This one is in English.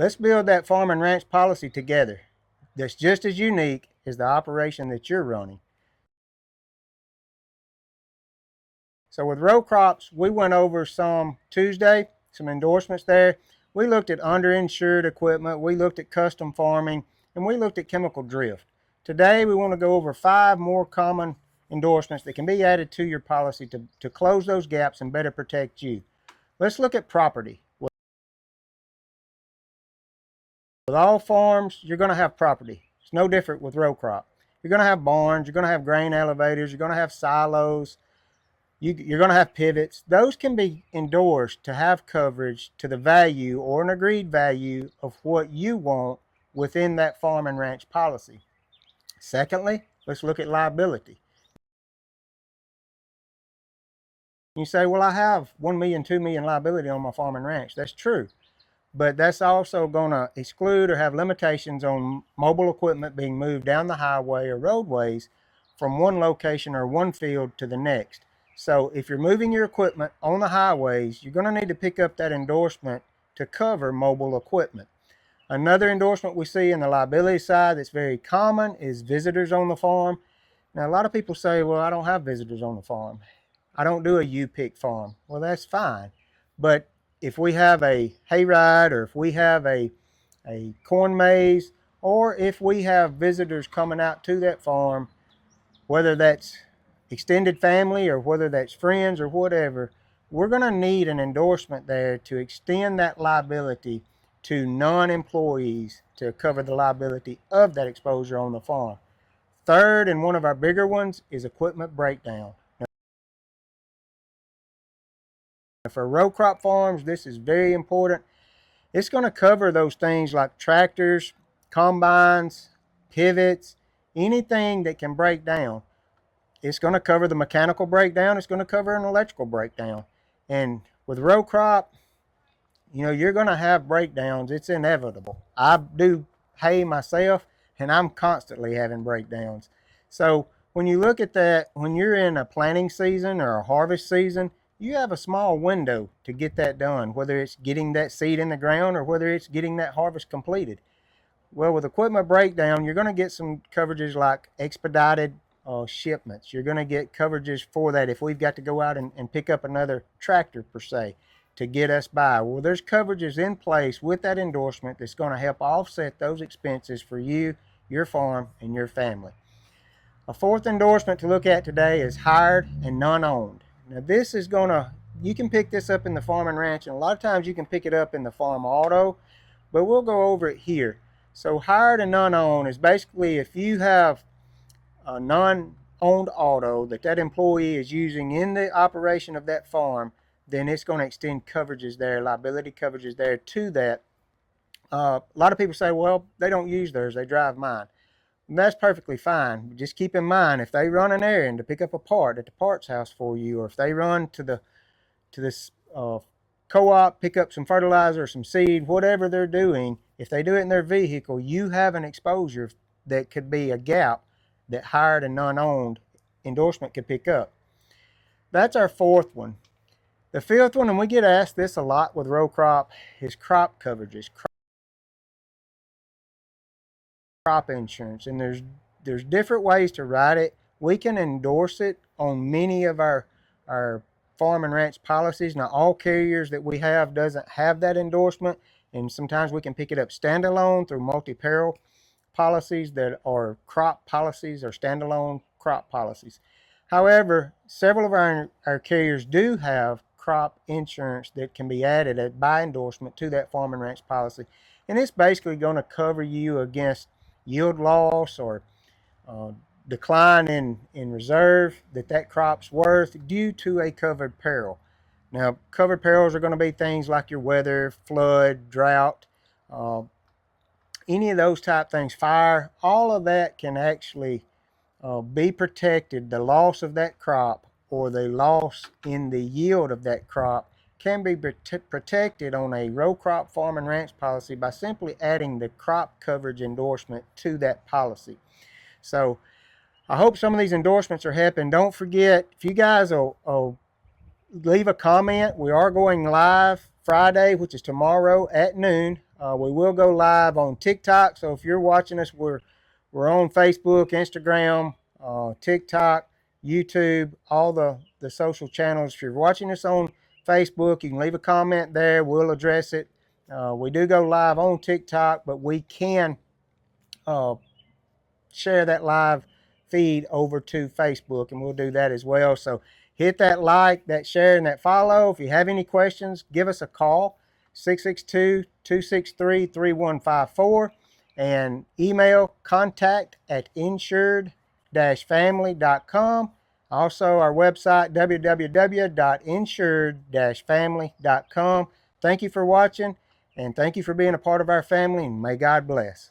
Let's build that farm and ranch policy together that's just as unique as the operation that you're running. So with row crops, we went over some Tuesday, some endorsements there. We looked at underinsured equipment, we looked at custom farming, and we looked at chemical drift. Today, we want to go over 5 more common endorsements that can be added to your policy to close those gaps and better protect you. Let's look at property. With all farms, you're going to have property. It's no different with row crop. You're going to have barns, you're going to have grain elevators, you're going to have silos, you're going to have pivots. Those can be endorsed to have coverage to the value or an agreed value of what you want within that farm and ranch policy. Secondly, let's look at liability. You say, well, I have 1 million, 2 million liability on my farm and ranch. That's true. But that's also going to exclude or have limitations on mobile equipment being moved down the highway or roadways from one location or one field to the next. So if you're moving your equipment on the highways, you're going to need to pick up that endorsement to cover mobile equipment. Another endorsement we see in the liability side that's very common is visitors on the farm. Now, a lot of people say, well, I don't have visitors on the farm. I don't do a U-pick farm. Well, that's fine. But if we have a hayride, or if we have a corn maze, or if we have visitors coming out to that farm, whether that's extended family or whether that's friends or whatever, we're going to need an endorsement there to extend that liability to non-employees to cover the liability of that exposure on the farm. Third, and one of our bigger ones, is equipment breakdown. For row crop farms, this is very important. It's going to cover those things like tractors, combines, pivots, anything that can break down. It's going to cover the mechanical breakdown. It's going to cover an electrical breakdown. And with row crop, you know, you're going to have breakdowns. It's inevitable. I do hay myself, and I'm constantly having breakdowns. So when you look at that, when you're in a planting season or a harvest season, you have a small window to get that done, whether it's getting that seed in the ground or whether it's getting that harvest completed. Well, with equipment breakdown, you're going to get some coverages like expedited shipments. You're going to get coverages for that if we've got to go out and pick up another tractor, per se, to get us by. Well, there's coverages in place with that endorsement that's going to help offset those expenses for you, your farm, and your family. A fourth endorsement to look at today is hired and non-owned. Now, this is going to, you can pick this up in the farm and ranch, and a lot of times you can pick it up in the farm auto, but we'll go over it here. So hired and non-owned is basically if you have a non-owned auto that employee is using in the operation of that farm, then it's going to extend coverages there, liability coverages there to that. A lot of people say, well, they don't use theirs, they drive mine. And that's perfectly fine. Just keep in mind, if they run an errand to pick up a part at the parts house for you, or if they run to this co-op, pick up some fertilizer or some seed, whatever they're doing, if they do it in their vehicle, you have an exposure that could be a gap that hired and non-owned endorsement could pick up. That's our fourth one. The fifth one, and we get asked this a lot with row crop, is crop coverages, crop insurance. And there's different ways to write it. We can endorse it on many of our farm and ranch policies. Now, all carriers that we have doesn't have that endorsement, and sometimes we can pick it up standalone through multi-peril policies that are crop policies or standalone crop policies. However, several of our carriers do have crop insurance that can be added by endorsement to that farm and ranch policy, and it's basically going to cover you against yield loss or decline in reserve that crop's worth due to a covered peril. Now, covered perils are going to be things like your weather, flood, drought, any of those type things, fire. All of that can actually be protected. The loss of that crop or the loss in the yield of that crop can be protected on a row crop farm and ranch policy by simply adding the crop coverage endorsement to that policy. So I hope some of these endorsements are helping. Don't forget, if you guys will leave a comment, we are going live Friday, which is tomorrow at noon, We will go live on TikTok. So if you're watching us, we're on Facebook, Instagram, TikTok, YouTube, all the social channels. If you're watching us on Facebook, you can leave a comment there. We'll address it. We do go live on TikTok, but we can uh, share that live feed over to Facebook, and we'll do that as well. So hit that like, that share, and that follow. If you have any questions, give us a call, 662-263-3154, and email contact@insured-family.com. Also, our website, www.insured-family.com. Thank you for watching, and thank you for being a part of our family, and may God bless.